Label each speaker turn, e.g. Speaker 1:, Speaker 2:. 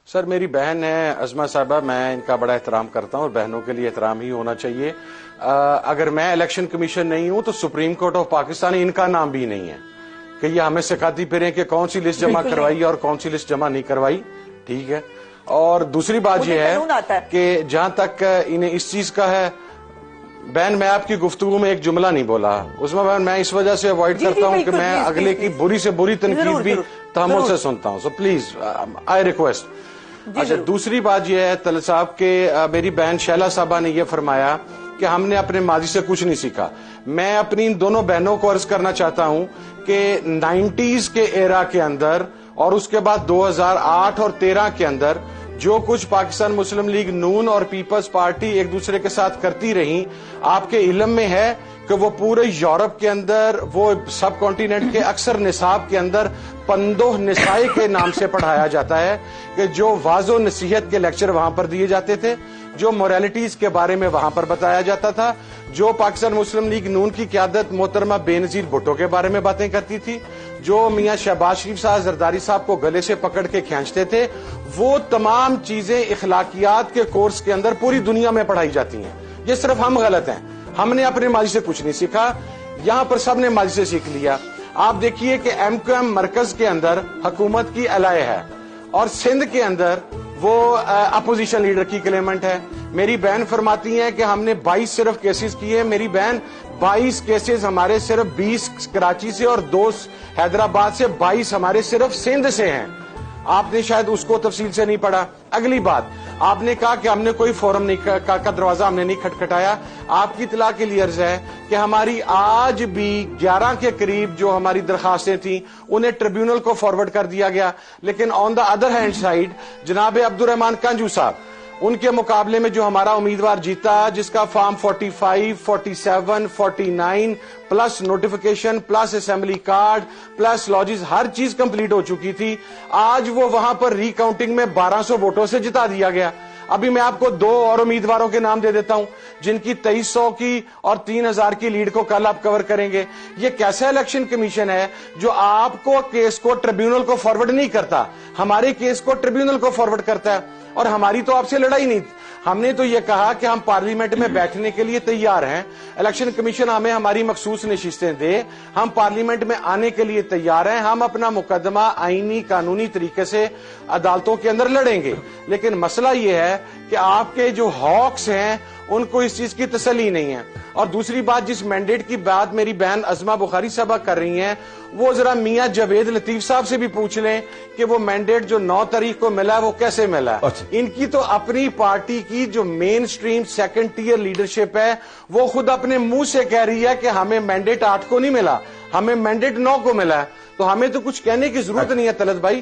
Speaker 1: سر میری بہن ہے عظمہ صاحبہ، میں ان کا بڑا احترام کرتا ہوں اور بہنوں کے لیے احترام ہی ہونا چاہیے۔ اگر میں الیکشن کمیشن نہیں ہوں تو سپریم کورٹ آف پاکستان ان کا نام بھی نہیں ہے کہ یہ ہمیں سکھاتی پھریں کہ کون سی لسٹ جمع کروائی اور کون سی لسٹ جمع نہیں کروائی، ٹھیک ہے۔ اور دوسری بات یہ ہے کہ جہاں تک انہیں اس چیز کا ہے، بہن میں آپ کی گفتگو میں ایک جملہ نہیں بولا عظمہ بہن، میں اس وجہ سے اوائڈ کرتا ہوں کہ میں اگلے کی بری سے بری تنقید بھی تحمل سے سنتا ہوں، سو پلیز آئی ریکویسٹ۔ اچھا، دوسری بات یہ ہے طلعت صاحب کہ میری بہن شیلا صاحبہ نے یہ فرمایا کہ ہم نے اپنے ماضی سے کچھ نہیں سیکھا۔ میں اپنی ان دونوں بہنوں کو عرض کرنا چاہتا ہوں کہ 90s کے ایرا کے اندر اور اس کے بعد 2008 اور 13 کے اندر جو کچھ پاکستان مسلم لیگ نون اور پیپلز پارٹی ایک دوسرے کے ساتھ کرتی رہی، آپ کے علم میں ہے کہ وہ پورے یورپ کے اندر، وہ سب کانٹیننٹ کے اکثر نصاب کے اندر پندوہ نسائی کے نام سے پڑھایا جاتا ہے کہ جو واضح و نصیحت کے لیکچر وہاں پر دیے جاتے تھے، جو موریلٹیز کے بارے میں وہاں پر بتایا جاتا تھا، جو پاکستان مسلم لیگ نون کی قیادت محترمہ بے نظیر بھٹو کے بارے میں باتیں کرتی تھی، جو میاں شہباز شریف صاحب زرداری صاحب کو گلے سے پکڑ کے کھینچتے تھے، وہ تمام چیزیں اخلاقیات کے کورس کے اندر پوری دنیا میں پڑھائی جاتی ہیں۔ یہ صرف ہم غلط ہیں، ہم نے اپنے ماضی سے کچھ نہیں سیکھا، یہاں پر سب نے ماضی سے سیکھ لیا۔ آپ دیکھیے کہ ایم کیو ایم مرکز کے اندر حکومت کی الائے ہے اور سندھ کے اندر وہ اپوزیشن لیڈر کی کلیمنٹ ہے۔ میری بہن فرماتی ہیں کہ ہم نے 22 صرف کیسز کیے، میری بہن 22 کیسز ہمارے صرف 20 کراچی سے اور 2 حیدرآباد سے، 22 ہمارے صرف سندھ سے ہیں۔ آپ نے شاید اس کو تفصیل سے نہیں پڑھا۔ اگلی بات، آپ نے کہا کہ ہم نے کوئی فورم نہیں کا دروازہ ہم نے نہیں کھٹکھٹایا۔ آپ کی اطلاع کے لیے عرض ہے کہ ہماری آج بھی 11 کے قریب جو ہماری درخواستیں تھیں انہیں ٹریبیونل کو فارورڈ کر دیا گیا، لیکن آن دا ادر ہینڈ سائڈ جناب عبدالرحمان کنجو صاحب، ان کے مقابلے میں جو ہمارا امیدوار جیتا، جس کا form 45، 47، 49 plus notification plus assembly card plus لاجز ہر چیز کمپلیٹ ہو چکی تھی، آج وہ وہاں پر ری کاؤنٹنگ میں 1200 ووٹوں سے جتا دیا گیا۔ ابھی میں آپ کو 2 اور امیدواروں کے نام دے دیتا ہوں جن کی 2300 کی اور 3000 کی لیڈ کو کل آپ کور کریں گے۔ یہ کیسا الیکشن کمیشن ہے جو آپ کو کیس کو ٹریبیونل کو فارورڈ نہیں کرتا، ہمارے کیس کو ٹریبیونل کو فارورڈ کرتا ہے؟ اور ہماری تو آپ سے لڑائی نہیں، ہم نے تو یہ کہا کہ ہم پارلیمنٹ میں بیٹھنے کے لیے تیار ہیں، الیکشن کمیشن ہمیں ہماری مخصوص نشستیں دے، ہم پارلیمنٹ میں آنے کے لیے تیار ہیں، ہم اپنا مقدمہ آئینی قانونی طریقے سے عدالتوں کے اندر لڑیں گے۔ لیکن مسئلہ یہ ہے کہ آپ کے جو ہاکس ہیں ان کو اس چیز کی تسلی نہیں ہے۔ اور دوسری بات، جس مینڈیٹ کی بات میری بہن عظمہ بخاری صاحبہ کر رہی ہیں، وہ ذرا میاں جاوید لطیف صاحب سے بھی پوچھ لیں کہ وہ مینڈیٹ جو 9 تاریخ کو ملا ہے وہ کیسے ملا ہے۔ ان کی تو اپنی پارٹی کی جو مین سٹریم سیکنڈ ٹیئر لیڈرشپ ہے وہ خود اپنے منہ سے کہہ رہی ہے کہ ہمیں مینڈیٹ 8 کو نہیں ملا، ہمیں مینڈیٹ 9 کو ملا ہے، تو ہمیں تو کچھ کہنے کی ضرورت نہیں ہے طلعت بھائی۔